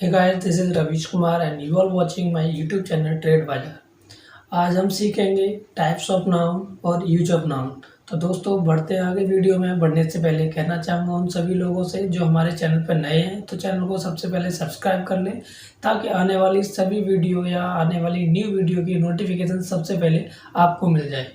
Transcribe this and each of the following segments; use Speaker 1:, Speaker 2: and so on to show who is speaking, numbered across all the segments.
Speaker 1: Hey guys, this is Ravish Kumar and you are watching my YouTube channel trade बाजार। आज हम सीखेंगे types of noun और use of noun. तो दोस्तों बढ़ते आगे वीडियो में बढ़ने से पहले कहना चाहूँगा उन सभी लोगों से जो हमारे चैनल पर नए हैं तो चैनल को सबसे पहले सब्सक्राइब कर लें ताकि आने वाली सभी वीडियो या आने वाली न्यू वीडियो की नोटिफिकेशन सबसे पहले आपको मिल जाए।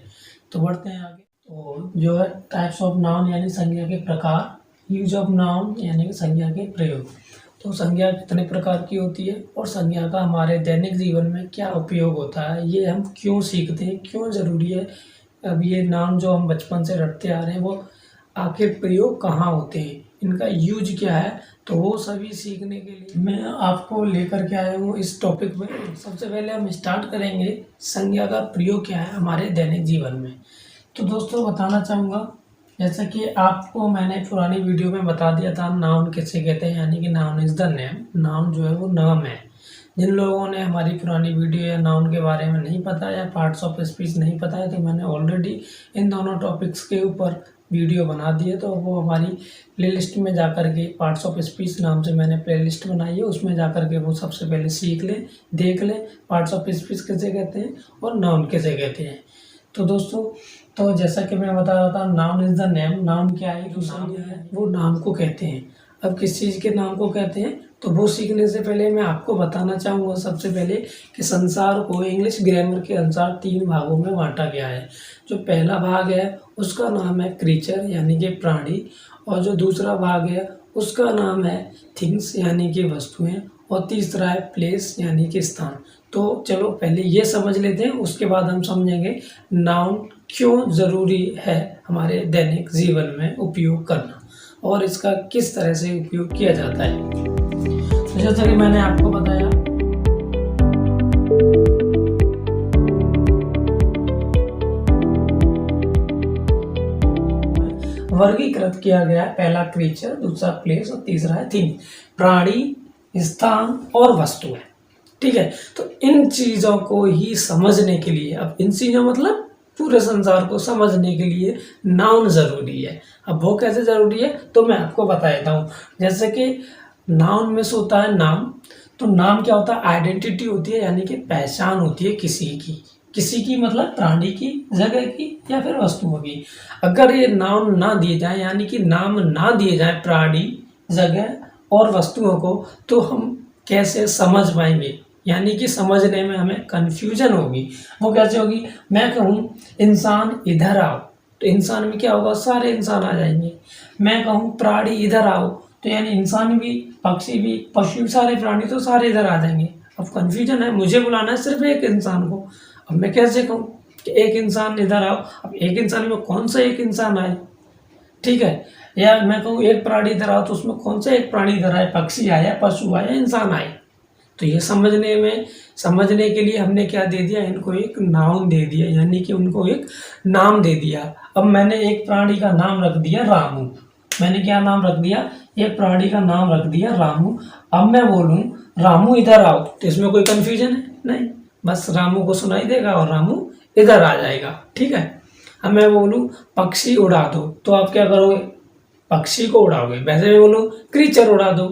Speaker 1: तो बढ़ते हैं आगे। तो जो है टाइप्स ऑफ नाउन यानी संज्ञा के प्रकार, यूज ऑफ नाउन यानी कि संज्ञा के प्रयोग। तो संज्ञा कितने प्रकार की होती है और संज्ञा का हमारे दैनिक जीवन में क्या उपयोग होता है, ये हम क्यों सीखते हैं, क्यों ज़रूरी है। अब ये नाम जो हम बचपन से रटते आ रहे हैं वो आखिर प्रयोग कहाँ होते हैं, इनका यूज क्या है, तो वो सभी सीखने के लिए मैं आपको लेकर के आया हूँ इस टॉपिक में। सबसे पहले हम स्टार्ट करेंगे संज्ञा का प्रयोग क्या है हमारे दैनिक जीवन में। तो दोस्तों बताना चाहूँगा जैसा कि आपको मैंने पुरानी वीडियो में बता दिया था नाउन किसे कहते हैं, यानी कि noun is the name. Noun जो है वो नाम है। जिन लोगों ने हमारी पुरानी वीडियो या नाउन के बारे में नहीं पता या पार्ट्स ऑफ स्पीच नहीं पता है तो मैंने ऑलरेडी इन दोनों टॉपिक्स के ऊपर वीडियो बना दी है। तो वो हमारी प्लेलिस्ट में जाकर के पार्ट्स ऑफ स्पीच नाम से मैंने प्लेलिस्ट बनाई है, उसमें जाकर के वो सबसे पहले सीख लें, देख लें पार्ट्स ऑफ स्पीच किसे कहते हैं और नाउन किसे कहते हैं। तो दोस्तों तो जैसा कि मैं बता रहा था noun is the name. Noun क्या है, जो नाम है वो नाम को कहते हैं। अब किस चीज़ के नाम को कहते हैं तो वो सीखने से पहले मैं आपको बताना चाहूँगा सबसे पहले कि संसार को इंग्लिश ग्रामर के अनुसार 3 भागों में बांटा गया है। जो पहला भाग है उसका नाम है क्रीचर यानी कि प्राणी, और जो दूसरा भाग है उसका नाम है थिंग्स यानी कि वस्तुएं, और तीसरा है प्लेस यानी कि स्थान। तो चलो पहले ये समझ लेते हैं, उसके बाद हम समझेंगे नाउन क्यों ज़रूरी है हमारे दैनिक जीवन में उपयोग करना और इसका किस तरह से उपयोग किया जाता है। तो जैसा कि मैंने आपको बताया वर्गीकृत किया गया, पहला क्रीचर, दूसरा प्लेस और तीसरा है थिंग। प्राणी, स्थान और वस्तु है, ठीक है। तो इन चीज़ों को ही समझने के लिए, अब इन चीज़ों मतलब पूरे संसार को समझने के लिए नाउन ज़रूरी है। अब वो कैसे ज़रूरी है तो मैं आपको बता देता हूँ। जैसे कि नाउन में से होता है नाम। तो नाम क्या होता है, आइडेंटिटी होती है यानी कि पहचान होती है किसी की मतलब प्राणी की, जगह की या फिर वस्तुओं की। अगर ये नाउन ना दिए जाए यानी कि नाम ना दिए जाए प्राणी, जगह और वस्तुओं को, तो हम कैसे समझ पाएंगे, यानी कि समझने में हमें कन्फ्यूजन होगी। वो कैसे होगी, मैं कहूँ इंसान इधर आओ तो इंसान में क्या होगा, सारे इंसान आ जाएंगे। मैं कहूँ प्राणी इधर आओ तो यानी इंसान भी, पक्षी भी, पशु, सारे प्राणी तो सारे इधर आ जाएंगे। अब कन्फ्यूजन है, मुझे बुलाना है सिर्फ एक इंसान को। अब मैं कैसे कहूँ कि एक इंसान इधर आओ, अब एक इंसान में कौन सा एक इंसान आए, ठीक है। या मैं कहूँ एक प्राणी इधर आओ तो उसमें कौन सा एक प्राणी इधर आए, पक्षी आया, पशु आया, इंसान आए। तो ये समझने के लिए हमने क्या दे दिया, इनको एक नाउन दे दिया, यानी कि उनको एक नाम दे दिया। अब मैंने एक प्राणी का नाम रख दिया रामू। मैंने क्या नाम रख दिया, एक प्राणी का नाम रख दिया रामू। अब मैं बोलूँ रामू इधर आओ तो इसमें कोई कन्फ्यूजन है नहीं, बस रामू को सुनाई देगा और रामू इधर आ जाएगा, ठीक है। अब मैं बोलूँ पक्षी उड़ा दो तो आप क्या करोगे, पक्षी को उड़ाओगे। वैसे मैं बोलूँ क्रीचर उड़ा दो,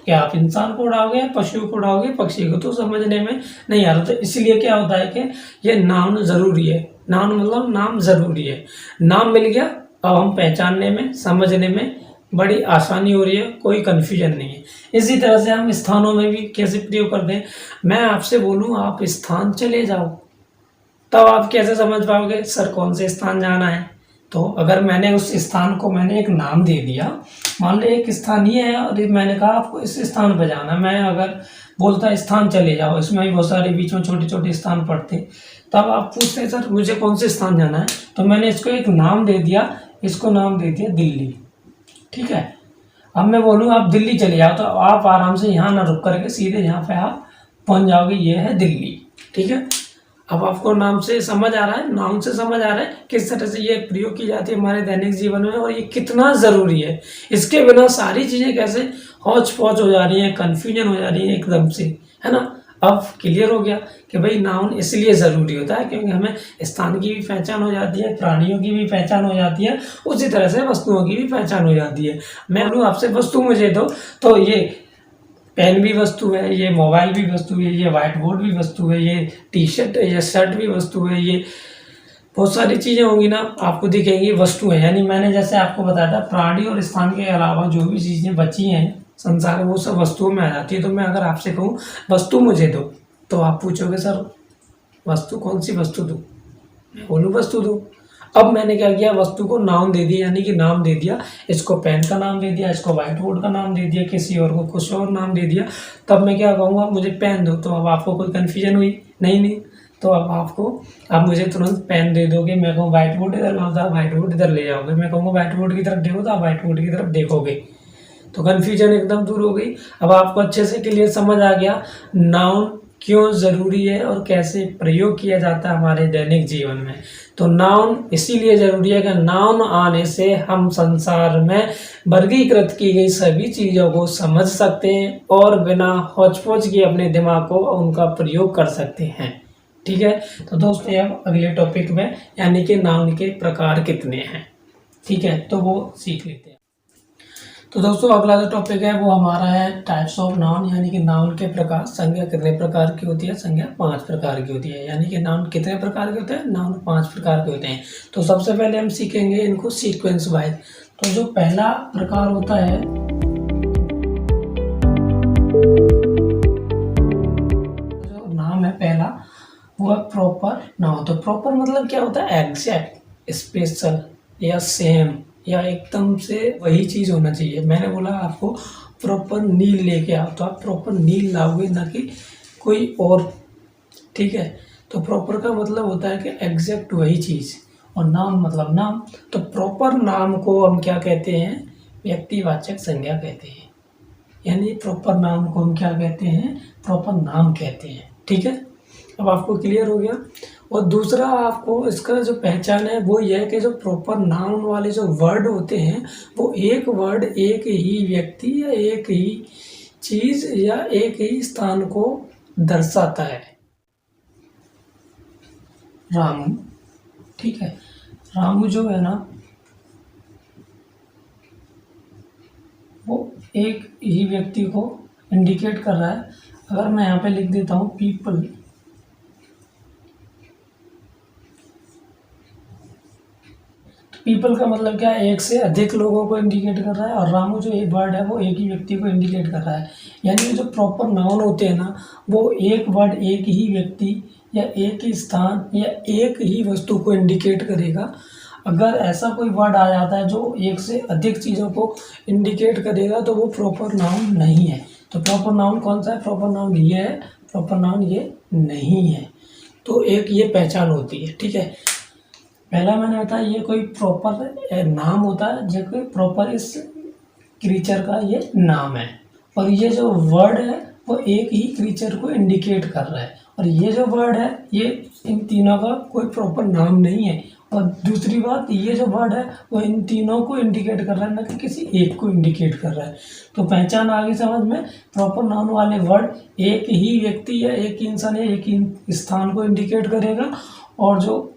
Speaker 1: क्या आप इंसान को उड़ाओगे या पशु को उड़ाओगे, पक्षी को, तो समझने में नहीं आ रहा। तो इसलिए क्या होता है कि ये नाउन ज़रूरी है। नाउन मतलब नाम ज़रूरी है। नाम मिल गया, अब हम पहचानने में, समझने में बड़ी आसानी हो रही है, कोई कन्फ्यूजन नहीं है। इसी तरह से हम स्थानों में भी कैसे प्रयोग करते हैं। मैं आपसे बोलूँ आप स्थान चले जाओ, तब आप कैसे समझ पाओगे सर कौन से स्थान जाना है। तो अगर मैंने उस स्थान को मैंने एक नाम दे दिया, मान लो एक स्थान ये है और मैंने कहा आपको इस स्थान पर जाना, मैं अगर बोलता स्थान चले जाओ, इसमें भी बहुत सारे बीच में छोटे छोटे स्थान पड़ते, तब आप पूछते हैं सर मुझे कौन से स्थान जाना है, तो मैंने इसको एक नाम दे दिया, इसको नाम दे दिया दिल्ली, ठीक है। अब मैं बोलूँ आप दिल्ली चले जाओ तो आप आराम से यहाँ ना रुक करके सीधे यहाँ पे आप पहुँच जाओगे, ये है दिल्ली, ठीक है। अब आपको नाम से समझ आ रहा है, नाउन से समझ आ रहा है किस तरह से ये प्रयोग की जाती है हमारे दैनिक जीवन में और ये कितना ज़रूरी है। इसके बिना सारी चीज़ें कैसे हौच पौच हो जा रही हैं, कन्फ्यूजन हो जा रही है एकदम से, है ना। अब क्लियर हो गया कि भाई नाउन इसलिए ज़रूरी होता है क्योंकि हमें स्थान की भी पहचान हो जाती है, प्राणियों की भी पहचान हो जाती है, उसी तरह से वस्तुओं की भी पहचान हो जाती है। मैं बोलूँ आपसे वस्तु मुझे दो तो ये पेन भी वस्तु है, ये मोबाइल भी वस्तु है, ये व्हाइट बोर्ड भी वस्तु है, ये टी शर्ट या शर्ट भी वस्तु है, ये बहुत सारी चीज़ें होंगी ना आपको दिखेंगी वस्तु है। यानी मैंने जैसे आपको बताया था प्राणी और स्थान के अलावा जो भी चीज़ें बची हैं संसार में वो सब वस्तुओं में आ जाती है। तो मैं अगर आपसे कहूँ वस्तु मुझे दो तो आप पूछोगे सर वस्तु कौन सी वस्तु दूँ, मैं बोलूँ वस्तु दूँ। अब मैंने क्या किया, वस्तु को नाम दे दिया, यानी कि नाम दे दिया, इसको पेन का नाम दे दिया, इसको व्हाइट बोर्ड का नाम दे दिया, किसी और को कुछ और नाम दे दिया। तब मैं क्या कहूँगा, मुझे पेन दो। तो अब आपको कोई कन्फ्यूजन हुई नहीं। तो अब आप मुझे तुरंत पेन दे दोगे, मैं कहूँ व्हाइट बोर्ड इधर लाओ तो आप व्हाइट बोर्ड इधर ले जाओगे, मैं कहूँगा व्हाइट बोर्ड की तरफ देखो तो आप व्हाइट बोर्ड की तरफ देखोगे। तो कन्फ्यूजन एकदम दूर हो गई। अब आपको अच्छे से क्लियर समझ आ गया नाउन क्यों ज़रूरी है और कैसे प्रयोग किया जाता है हमारे दैनिक जीवन में। तो नाउन इसीलिए ज़रूरी है कि नाउन आने से हम संसार में वर्गीकृत की गई सभी चीज़ों को समझ सकते हैं और बिना होच-पोच के अपने दिमाग को उनका प्रयोग कर सकते हैं। ठीक है, तो दोस्तों अब अगले टॉपिक में यानी कि नाउन के प्रकार कितने हैं, ठीक है, तो वो सीख लेते हैं। तो दोस्तों अगला जो टॉपिक है वो हमारा है टाइप्स ऑफ नाउन, यानी कि नाउन के प्रकार। संज्ञा कितने प्रकार की होती है, संज्ञा 5 प्रकार की होती है। यानी कि नाउन कितने प्रकार के होते हैं, नाउन 5 प्रकार के होते हैं। तो सबसे पहले हम सीखेंगे इनको सीक्वेंस वाइज। तो जो पहला प्रकार होता है जो नाम है पहला वो है प्रॉपर नाउन। तो प्रॉपर मतलब क्या होता है, एग्जैक्ट, स्पेशल या सेम या एकदम से वही चीज़ होना चाहिए। मैंने बोला आपको प्रॉपर नील लेके आओ तो आप प्रॉपर नील लाओगे, ना कि कोई और। ठीक है, तो प्रॉपर का मतलब होता है कि एग्जैक्ट वही चीज़, और नाम मतलब नाम। तो प्रॉपर नाम को हम क्या कहते हैं, व्यक्तिवाचक संज्ञा कहते हैं। यानी प्रॉपर नाम को हम क्या कहते हैं, प्रॉपर नाम कहते हैं। ठीक है, अब आपको क्लियर हो गया। और दूसरा आपको इसका जो पहचान है वो ये है कि जो प्रॉपर नाउन वाले जो वर्ड होते हैं वो एक वर्ड एक ही व्यक्ति या एक ही चीज़ या एक ही स्थान को दर्शाता है। रामू, ठीक है, रामू जो है ना वो एक ही व्यक्ति को इंडिकेट कर रहा है। अगर मैं यहाँ पे लिख देता हूँ पीपल, पीपल का मतलब क्या है, एक से अधिक लोगों को इंडिकेट कर रहा है। और रामू जो एक वर्ड है वो एक ही व्यक्ति को इंडिकेट कर रहा है। यानी जो प्रॉपर नाउन होते हैं ना वो एक वर्ड एक ही व्यक्ति या एक ही स्थान या एक ही वस्तु को इंडिकेट करेगा। अगर ऐसा कोई वर्ड आ जाता है जो एक से अधिक चीज़ों को इंडिकेट करेगा तो वो प्रॉपर नाउन नहीं है। तो प्रॉपर नाउन कौन सा है, प्रॉपर नाउन ये है, प्रॉपर नाउन ये नहीं है। तो एक ये पहचान होती है। ठीक है, पहला मैंने बताया ये कोई प्रॉपर नाम होता है, जो कोई प्रॉपर इस क्रीचर का ये नाम है। और ये जो वर्ड है वो एक ही क्रीचर को इंडिकेट कर रहा है। और ये जो वर्ड है ये इन तीनों का कोई प्रॉपर नाम नहीं है। और दूसरी बात, ये जो वर्ड है वो इन तीनों को इंडिकेट कर रहा है, ना कि किसी एक को इंडिकेट कर रहा है। तो पहचान आ गई समझ में। प्रॉपर नाउन वाले वर्ड एक ही व्यक्ति या एक इंसान या एक ही स्थान को इंडिकेट करेगा, और जो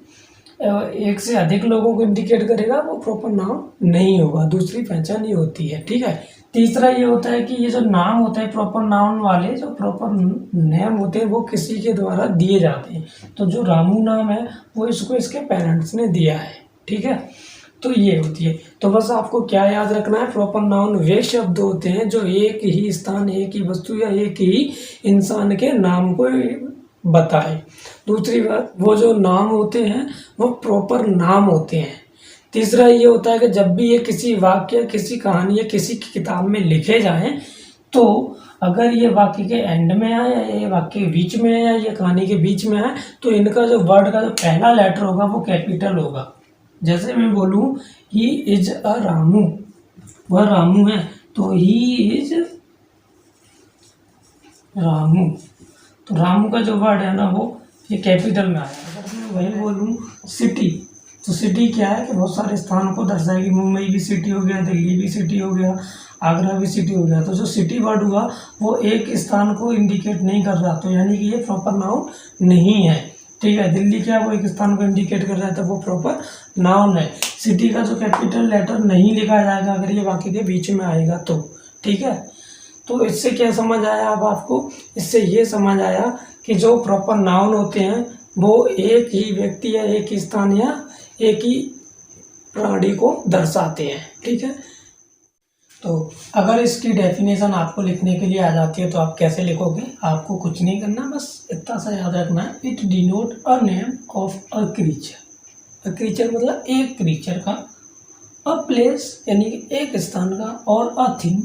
Speaker 1: एक से अधिक लोगों को इंडिकेट करेगा वो प्रॉपर नाउन नहीं होगा। दूसरी पहचान ये होती है। ठीक है, तीसरा ये होता है कि ये जो नाम होता है प्रॉपर नाउन वाले, जो प्रॉपर नेम होते हैं वो किसी के द्वारा दिए जाते हैं। तो जो रामू नाम है वो इसको इसके पेरेंट्स ने दिया है। ठीक है, तो ये होती है। तो बस आपको क्या याद रखना है, प्रॉपर नाउन वे शब्द होते हैं जो एक ही स्थान, एक ही वस्तु या एक ही इंसान के नाम को बताए। दूसरी बात, वो जो नाम होते हैं वो प्रॉपर नाम होते हैं। तीसरा ये होता है कि जब भी ये किसी वाक्य, किसी कहानी या किसी की किताब में लिखे जाएं तो अगर ये वाक्य के एंड में आए या ये वाक्य के बीच में आए या ये कहानी के बीच में आए तो इनका जो वर्ड का जो पहला लेटर होगा वो कैपिटल होगा। जैसे मैं बोलूँ ही इज अ रामू, वह रामू है तो ही इज रामू। तो रामू का जो वर्ड है ना वो ये कैपिटल में आया। अगर मैं वही बोलूँ सिटी, तो सिटी क्या है कि बहुत सारे स्थानों को दर्शाएगी। मुंबई भी सिटी हो गया, दिल्ली भी सिटी हो गया, आगरा भी सिटी हो गया। तो जो सिटी वर्ड हुआ वो एक स्थान को इंडिकेट नहीं कर रहा, तो यानी कि ये प्रॉपर नाउन नहीं है। ठीक है, दिल्ली क्या वो एक स्थान को इंडिकेट कर रहा है तो वो प्रॉपर नाउन है। सिटी का जो कैपिटल लेटर नहीं लिखा जाएगा अगर ये वाक्य के बीच में आएगा तो। ठीक है, तो इससे क्या समझ आया अब आपको? इससे ये समझ आया कि जो प्रॉपर नाउन होते हैं वो एक ही व्यक्ति या एक ही स्थान या एक ही प्राणी को दर्शाते हैं। ठीक है, तो अगर इसकी डेफिनेशन आपको लिखने के लिए आ जाती है तो आप कैसे लिखोगे? आपको कुछ नहीं करना, बस इतना सा याद रखना है, it denote a name of a creature. A creature मतलब एक क्रीचर का, अ प्लेस यानी कि एक स्थान का, और अ थिंग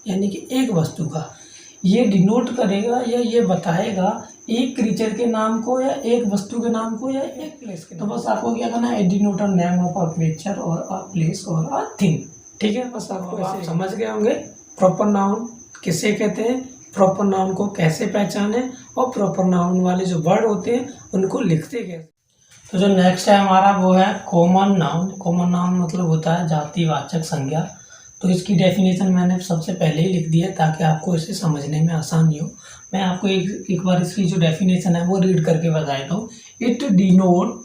Speaker 1: यानी कि एक वस्तु का। ये डिनोट करेगा या ये बताएगा एक क्रीचर के नाम को या एक वस्तु के नाम को या एक प्लेस के। तो बस आपको क्या करना है, it denote a name of a creature और अ प्लेस और अ थिंग। ठीक है, बस आपको आप समझ गए होंगे प्रॉपर नाउन किसे कहते हैं, प्रॉपर नाउन को कैसे पहचाने, और प्रॉपर नाउन वाले जो वर्ड होते हैं उनको लिखते कैसे। तो जो नेक्स्ट है हमारा वो है कॉमन नाउन। कॉमन नाउन मतलब होता है जातिवाचक संज्ञा। तो इसकी डेफिनेशन मैंने सबसे पहले ही लिख दी है ताकि आपको इसे समझने में आसानी हो। मैं आपको एक बार इसकी जो डेफिनेशन है वो रीड करके बता देता हूँ। इट डिनोट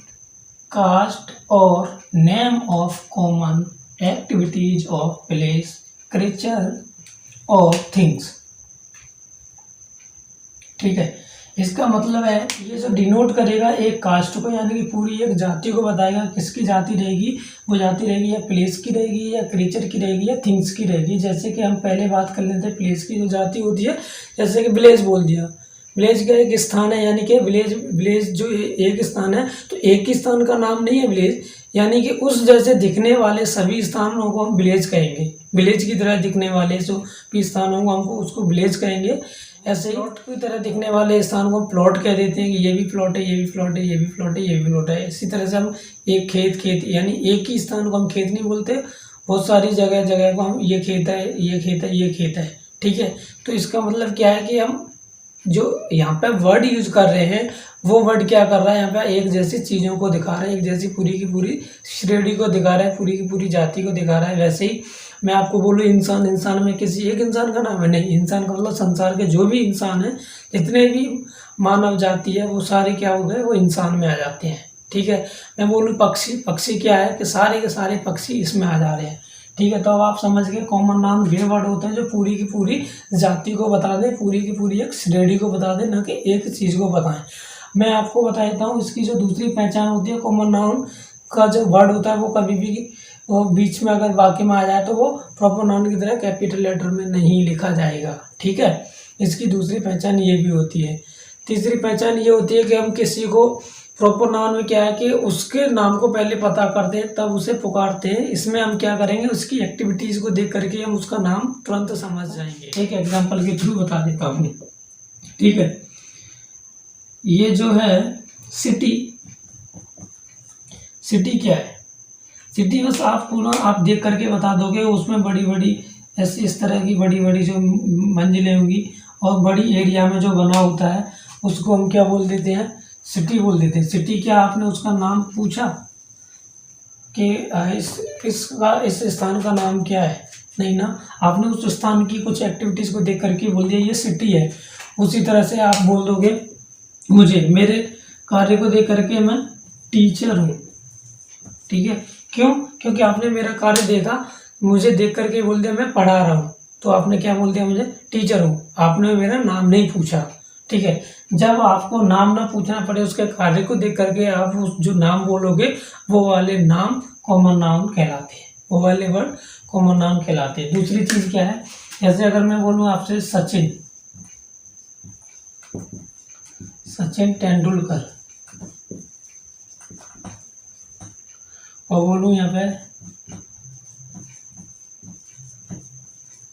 Speaker 1: कास्ट और name of common activities of place, creature और थिंग्स। ठीक है, इसका मतलब है ये जो डिनोट करेगा एक कास्ट को, यानी कि पूरी एक जाति को बताएगा। किसकी जाति रहेगी? वो जाति रहेगी या प्लेस की रहेगी या क्रीचर की रहेगी या थिंग्स की रहेगी। जैसे कि हम पहले बात कर लेते हैं प्लेस की जो जाति होती है, जैसे कि विलेज बोल दिया। विलेज का एक स्थान है, यानी कि विलेज जो एक स्थान है, तो एक ही स्थान का नाम नहीं है विलेज, यानी कि उस जैसे दिखने वाले सभी स्थानों को हम विलेज कहेंगे। विलेज की तरह दिखने वाले जो भी स्थानों को हमको उसको विलेज कहेंगे। ऐसे ही प्लॉट की तरह दिखने वाले स्थान को हम प्लॉट कह देते हैं कि ये भी प्लॉट है, ये भी प्लॉट है, ये भी प्लॉट है, ये भी प्लॉट है। इसी तरह से हम एक खेत यानी एक ही स्थान को हम खेत नहीं बोलते, बहुत सारी जगह को हम ये खेत है, ये खेत है, ये खेत है। ठीक है, तो इसका मतलब क्या है कि हम जो यहाँ पे वर्ड यूज कर रहे हैं वो वर्ड क्या कर रहा है, यहाँ पे एक जैसी चीज़ों को दिखा रहा है, एक जैसी पूरी की पूरी श्रेणी को दिखा रहा है, पूरी की पूरी जाति को दिखा रहा है। वैसे ही मैं आपको बोलूँ इंसान, इंसान में किसी एक इंसान का नाम है नहीं। इंसान का मतलब संसार के जो भी इंसान है, जितने भी मानव जाति है, वो सारे क्या हो गए, वो इंसान में आ जाते हैं। ठीक है, मैं बोलूँ पक्षी, पक्षी क्या है कि सारे के सारे पक्षी इसमें आ जा रहे हैं। ठीक है, तो अब आप समझ गए कॉमन नाउन वे वर्ड होते हैं जो पूरी की पूरी जाति को बता दें, पूरी की पूरी एक श्रेणी को बता दें, न कि एक चीज़ को बताएं। मैं आपको बता देता हूँ इसकी जो दूसरी पहचान होती है, कॉमन नाउन का जो वर्ड होता है वो कभी भी वो बीच में अगर वाक्य में आ जाए तो वो प्रॉपर नाउन की तरह कैपिटल लेटर में नहीं लिखा जाएगा। ठीक है, इसकी दूसरी पहचान ये भी होती है। तीसरी पहचान ये होती है कि हम किसी को प्रॉपर नाउन में क्या है कि उसके नाम को पहले पता करते हैं तब उसे पुकारते हैं। इसमें हम क्या करेंगे, उसकी एक्टिविटीज को देख करके हम उसका नाम तुरंत समझ जाएंगे। एक एग्जांपल के थ्रू बता देता हूँ। ठीक है, ये जो है सिटी, सिटी क्या है? सिटी बस आपको ना आप देख करके बता दोगे, उसमें बड़ी बड़ी ऐसी इस तरह की बड़ी बड़ी जो मंजिलें होंगी और बड़ी एरिया में जो बना होता है उसको हम क्या बोल देते हैं, सिटी बोल देते हैं। सिटी क्या आपने उसका नाम पूछा कि इस स्थान का नाम क्या है? नहीं ना, आपने उस स्थान की कुछ एक्टिविटीज को देख करके बोल दिया ये सिटी है। उसी तरह से आप बोल दोगे मुझे मेरे कार्य को देख करके मैं टीचर हूँ। ठीक है, क्यों? क्योंकि आपने मेरा कार्य देखा, मुझे देख करके बोल दिया मैं पढ़ा रहा हूँ, तो आपने क्या बोल दिया, मुझे टीचर हूँ। आपने मेरा नाम नहीं पूछा। ठीक है, जब आपको नाम ना पूछना पड़े उसके कार्य को देख करके आप उस जो नाम बोलोगे वो वाले नाम कॉमन नाउन कहलाते हैं, वो वाले वर्ड कॉमन नाउन कहलाते हैं। दूसरी चीज क्या है, जैसे अगर मैं बोलूँ आपसे सचिन, सचिन तेंदुलकर, और बोलूँ यहाँ पे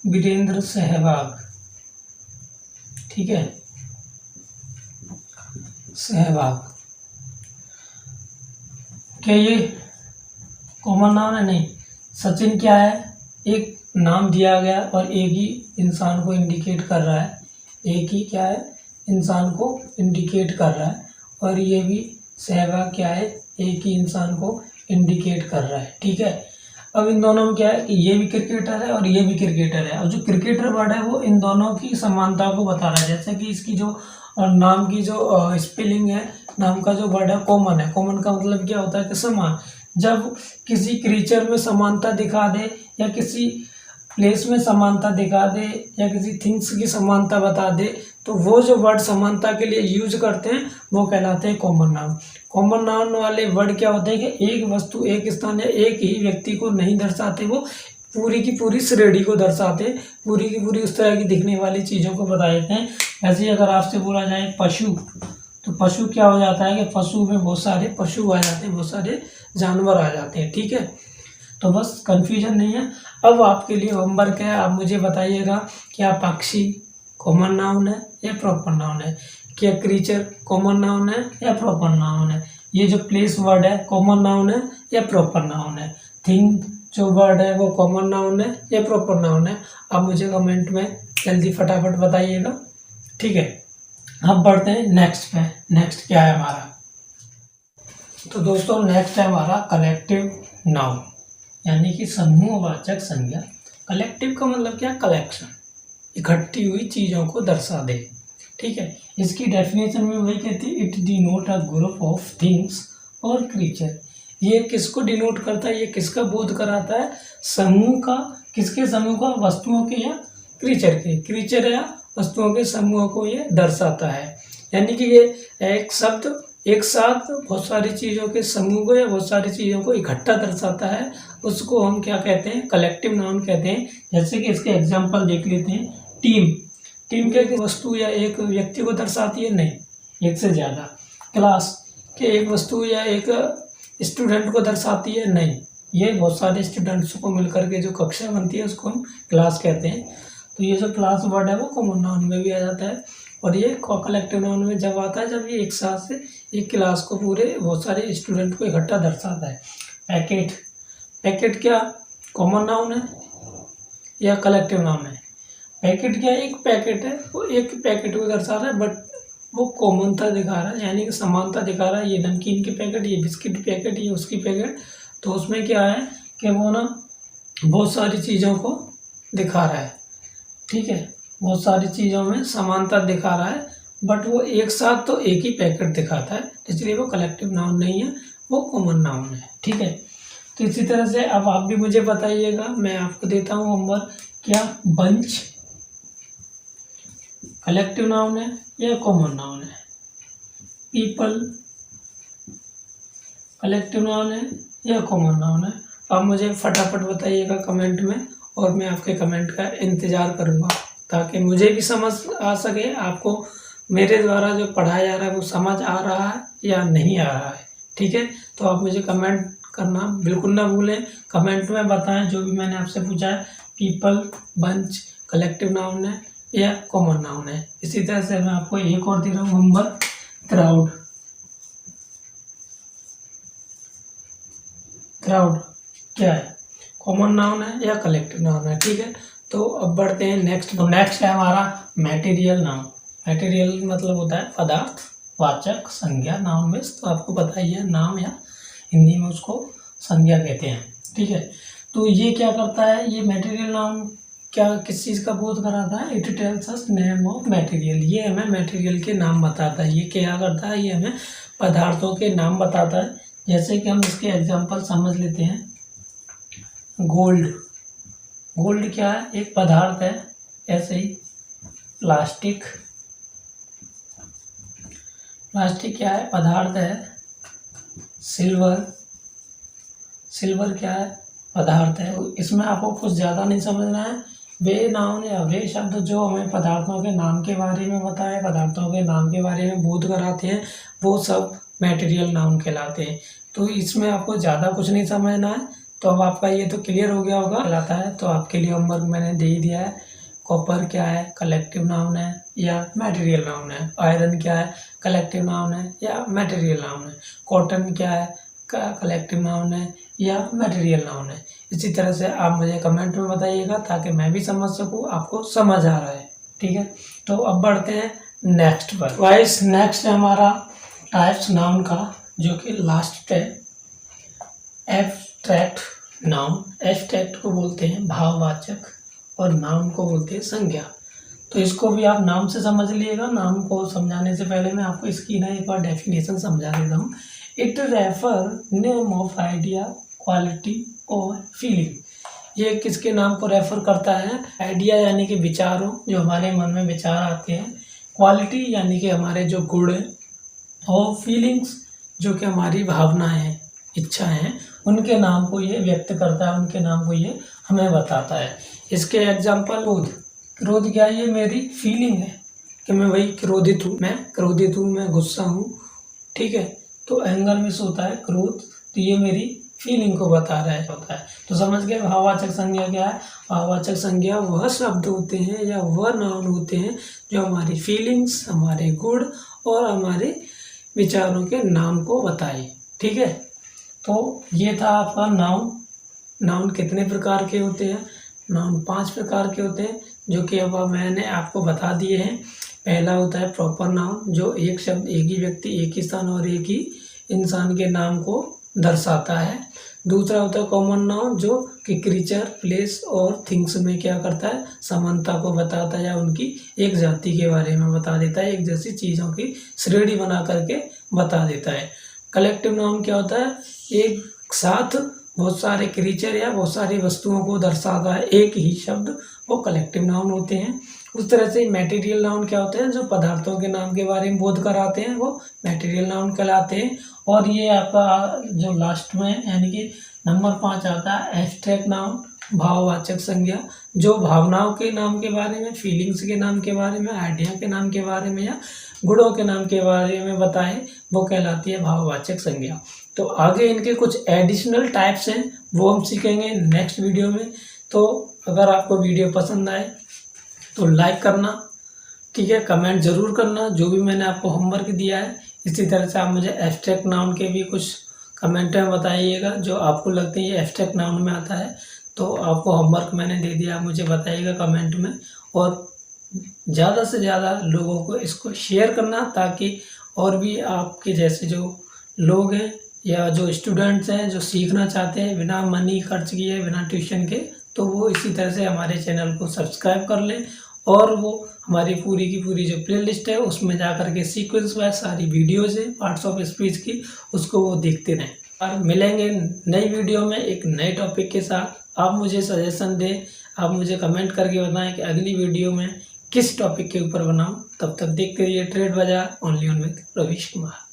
Speaker 1: वीरेंद्र सहवाग। ठीक है, सहवाग, क्या ये कॉमन नाउन है? नहीं। सचिन क्या है, एक नाम दिया गया और एक ही इंसान को इंडिकेट कर रहा है, एक ही क्या है, इंसान को इंडिकेट कर रहा है। और ये भी सहवाग क्या है, एक ही इंसान को इंडिकेट कर रहा है। ठीक है, अब इन दोनों में क्या है कि ये भी क्रिकेटर है और ये भी क्रिकेटर है, और जो क्रिकेटर वर्ड है वो इन दोनों की समानता को बता रहा है। जैसे कि इसकी जो नाम की जो स्पेलिंग है, नाम का जो वर्ड है कॉमन है। कॉमन का मतलब क्या होता है कि समान। जब किसी क्रीचर में समानता दिखा दे या किसी प्लेस में समानता दिखा दे या किसी थिंग्स की समानता बता दे, तो वो जो वर्ड समानता के लिए यूज करते हैं वो कहलाते हैं कॉमन नाउन। कॉमन नाउन वाले वर्ड क्या होते हैं कि एक वस्तु, एक स्थान या एक ही व्यक्ति को नहीं दर्शाते, वो पूरी की पूरी श्रेणी को दर्शाते, पूरी की पूरी उस तरह की दिखने वाली चीज़ों को बता देते हैं। ऐसे ही अगर आपसे बोला जाए पशु, तो पशु क्या हो जाता है कि पशु में बहुत सारे पशु आ जाते हैं, बहुत सारे जानवर आ जाते हैं। ठीक है, तो बस कन्फ्यूजन नहीं है। अब आपके लिए होमवर्क है, आप मुझे बताइएगा क्या पक्षी कॉमन नाउन है या प्रॉपर नाउन है, क्या क्रीचर कॉमन नाउन है या प्रॉपर नाउन है, ये जो प्लेस वर्ड है कॉमन नाउन है या प्रॉपर नाउन है, थिंग जो वर्ड है वो कॉमन नाउन है या प्रॉपर नाउन है। आप मुझे कमेंट में जल्दी फटाफट बताइएगा। ठीक है, अब बढ़ते हैं नेक्स्ट पे। नेक्स्ट क्या है हमारा, तो दोस्तों नेक्स्ट है हमारा कलेक्टिव नाउन, यानी कि समूहवाचक संज्ञा। कलेक्टिव का मतलब क्या, कलेक्शन, इकट्ठी हुई चीज़ों को दर्शा दे। ठीक है, इसकी डेफिनेशन में वही कहती है, it denote a group of things और क्रीचर। ये किसको डिनोट करता है, ये किसका बोध कराता है, समूह का। किसके समूह का, वस्तुओं के या क्रीचर के, क्रीचर या वस्तुओं के समूह को ये दर्शाता है। यानी कि ये एक शब्द एक साथ बहुत सारी चीज़ों के समूह को या बहुत सारी चीज़ों को इकट्ठा दर्शाता है, उसको हम क्या कहते हैं, कलेक्टिव नाउन कहते हैं। जैसे कि इसके एग्जांपल देख लेते हैं। टीम, टीम क्या एक वस्तु या एक व्यक्ति को दर्शाती है, नहीं, एक से ज़्यादा। क्लास के एक वस्तु या एक स्टूडेंट को दर्शाती है, नहीं, ये बहुत सारे स्टूडेंट्स को मिलकर के जो कक्षा बनती है उसको हम क्लास कहते हैं। तो ये जो क्लास वर्ड है वो कॉमन नाउन में भी आ जाता है, और ये कलेक्टिव नाउन में जब आता है जब ये एक साथ से एक क्लास को पूरे बहुत सारे स्टूडेंट को इकट्ठा दर्शाता है। पैकेट, पैकेट क्या कॉमन नाउन है या कलेक्टिव नाउन है? पैकेट क्या, एक पैकेट है, वो एक पैकेट को दर्शा रहा है, बट वो कॉमनता दिखा रहा है, यानी कि समानता दिखा रहा है। ये नमकीन की पैकेट, ये बिस्किट पैकेट, ये उसकी पैकेट, तो उसमें क्या है कि वो ना बहुत सारी चीज़ों को दिखा रहा है। ठीक है, बहुत सारी चीज़ों में समानता दिखा रहा है, बट वो एक साथ तो एक ही पैकेट दिखाता है, इसलिए वो कलेक्टिव नाउन नहीं है, वो कॉमन नाउन है। ठीक है, तो इसी तरह से अब आप भी मुझे बताइएगा, मैं आपको देता हूँ होमवर्क, क्या बंच कलेक्टिव नाउन है या कॉमन नाउन है? पीपल कलेक्टिव नाउन है या कॉमन नाउन है? आप मुझे फटाफट बताइएगा कमेंट में, और मैं आपके कमेंट का इंतज़ार करूँगा ताकि मुझे भी समझ आ सके, आपको मेरे द्वारा जो पढ़ाया जा रहा है वो समझ आ रहा है या नहीं आ रहा है। ठीक है, तो आप मुझे कमेंट करना बिल्कुल ना भूलें, कमेंट में बताएं जो भी मैंने आपसे पूछा है, पीपल बंच कलेक्टिव नाउन है या कॉमन नाउन है। इसी तरह से मैं आपको एक और दे रहा हूँ होमवर्क, क्राउड, क्राउड क्या है, कॉमन नाउन है या कलेक्टिव नाउन है? ठीक है, तो अब बढ़ते हैं नेक्स्ट। तो नेक्स्ट है हमारा मटेरियल नाउन। मटेरियल मतलब होता है पदार्थ वाचक संज्ञा, नाउन में तो आपको पता ही है, नाम या हिंदी में उसको संज्ञा कहते हैं। ठीक है, तो ये क्या करता है, ये मटेरियल नाउन क्या किस चीज़ का बोध कराता है, it tells us name of material, ये हमें मटेरियल के नाम बताता है। ये क्या करता है, ये हमें पदार्थों के नाम बताता है। जैसे कि हम इसके एग्जाम्पल समझ लेते हैं। गोल्ड, गोल्ड क्या है, एक पदार्थ है। ऐसे ही प्लास्टिक, प्लास्टिक क्या है, पदार्थ है। सिल्वर, सिल्वर क्या है, पदार्थ है। इसमें आपको कुछ ज़्यादा नहीं समझना है, वे नाउन या वे शब्द जो हमें पदार्थों के नाम के बारे में बताए, पदार्थों के नाम के बारे में बोध कराते हैं, वो सब मटेरियल नाउन कहलाते हैं। तो इसमें आपको ज़्यादा कुछ नहीं समझना है। तो अब आपका ये तो क्लियर हो गया होगा कहलाता है। तो आपके लिए होमवर्क मैंने दे ही दिया है। कॉपर क्या है, कलेक्टिव नाउन है या मटेरियल नाउन है? आयरन क्या है, कलेक्टिव नाउन है या मटेरियल नाउन है? कॉटन क्या है, कलेक्टिव नाउन है या मटेरियल नाउन है? इसी तरह से आप मुझे कमेंट में बताइएगा ताकि मैं भी समझ सकूँ आपको समझ आ रहा है। ठीक है, तो अब बढ़ते हैं नेक्स्ट पर। वाइस नेक्स्ट है हमारा टाइप्स नाउन का, जो कि लास्ट है एब्स्ट्रैक्ट नाउन। एब्स्ट्रैक्ट को बोलते हैं भाववाचक और नाउन को बोलते हैं संज्ञा। तो इसको भी आप नाम से समझ लीजिएगा। नाम को समझाने से पहले मैं आपको इसकी ना एक बार डेफिनेशन समझा देता हूँ। It refer name of idea, quality और फीलिंग। ये किसके नाम को रेफर करता है? आइडिया यानी कि विचारों, जो हमारे मन में विचार आते हैं। क्वालिटी यानी कि हमारे जो गुण हैं। और फीलिंग्स जो कि हमारी भावनाएं हैं, इच्छाएं हैं, उनके नाम को ये व्यक्त करता है, उनके नाम को ये हमें बताता है। इसके एग्जाम्पल क्रोध। क्रोध क्या है? ये मेरी फीलिंग है कि मैं वही क्रोधित हूँ, मैं गुस्सा हूँ। ठीक है, तो एंगर मिस होता है क्रोध, तो ये मेरी फीलिंग को बता रहा होता है। तो समझ गए भाववाचक संज्ञा क्या है? भाववाचक संज्ञा वह शब्द होते हैं या वह नाउन होते हैं जो हमारी फीलिंग्स, हमारे गुण और हमारे विचारों के नाम को बताए। ठीक है, तो ये था आपका नाउन। नाउन कितने प्रकार के होते हैं? नाउन 5 प्रकार के होते हैं, जो कि अब मैंने आपको बता दिए हैं। पहला होता है प्रॉपर नाउन, जो एक शब्द, एक ही व्यक्ति, एक ही स्थान और एक ही इंसान के नाम को दर्शाता है। दूसरा होता है कॉमन नाउन, जो कि क्रीचर, प्लेस और थिंग्स में क्या करता है? समानता को बताता है या उनकी एक जाति के बारे में बता देता है, एक जैसी चीज़ों की श्रेणी बना करके बता देता है। कलेक्टिव नाउन क्या होता है? एक साथ बहुत सारे क्रीचर या बहुत सारी वस्तुओं को दर्शाता है एक ही शब्द, वो कलेक्टिव नाउन होते हैं। उस तरह से मटेरियल नाउन क्या होते हैं? जो पदार्थों के नाम के बारे में बोध कराते हैं, वो मटेरियल नाउन कहलाते हैं। और ये आपका जो लास्ट में यानी कि नंबर 5 आता है एब्स्ट्रैक्ट नाउन, भाववाचक संज्ञा, जो भावनाओं के नाम के बारे में, फीलिंग्स के नाम के बारे में, आइडिया के नाम के बारे में या गुणों के नाम के बारे में बताए, वो कहलाती है भाववाचक संज्ञा। तो आगे इनके कुछ एडिशनल टाइप्स हैं, वो हम सीखेंगे नेक्स्ट वीडियो में। तो अगर आपको वीडियो पसंद आए तो लाइक करना, ठीक है, कमेंट ज़रूर करना जो भी मैंने आपको होमवर्क दिया है। इसी तरह से आप मुझे एब्स्ट्रैक्ट नाउन के भी कुछ कमेंट में बताइएगा जो आपको लगते हैं ये एब्स्ट्रैक्ट नाउन में आता है। तो आपको होमवर्क मैंने दे दिया, आप मुझे बताइएगा कमेंट में। और ज़्यादा से ज़्यादा लोगों को इसको शेयर करना, ताकि और भी आपके जैसे जो लोग हैं या जो स्टूडेंट्स हैं जो सीखना चाहते हैं बिना मनी खर्च किए, बिना ट्यूशन के, तो वो इसी तरह से हमारे चैनल को सब्सक्राइब कर लें और वो हमारी पूरी की पूरी जो प्लेलिस्ट है उसमें जा कर के सीक्वेंस वाइज सारी वीडियोज़ है पार्ट्स ऑफ स्पीच की, उसको वो देखते रहें। और मिलेंगे नई वीडियो में एक नए टॉपिक के साथ। आप मुझे सजेशन दें, आप मुझे कमेंट करके बताएं कि अगली वीडियो में किस टॉपिक के ऊपर बनाऊं। तब तक देखते रहिए ट्रेड बाजार, only on with Ravish Kumar.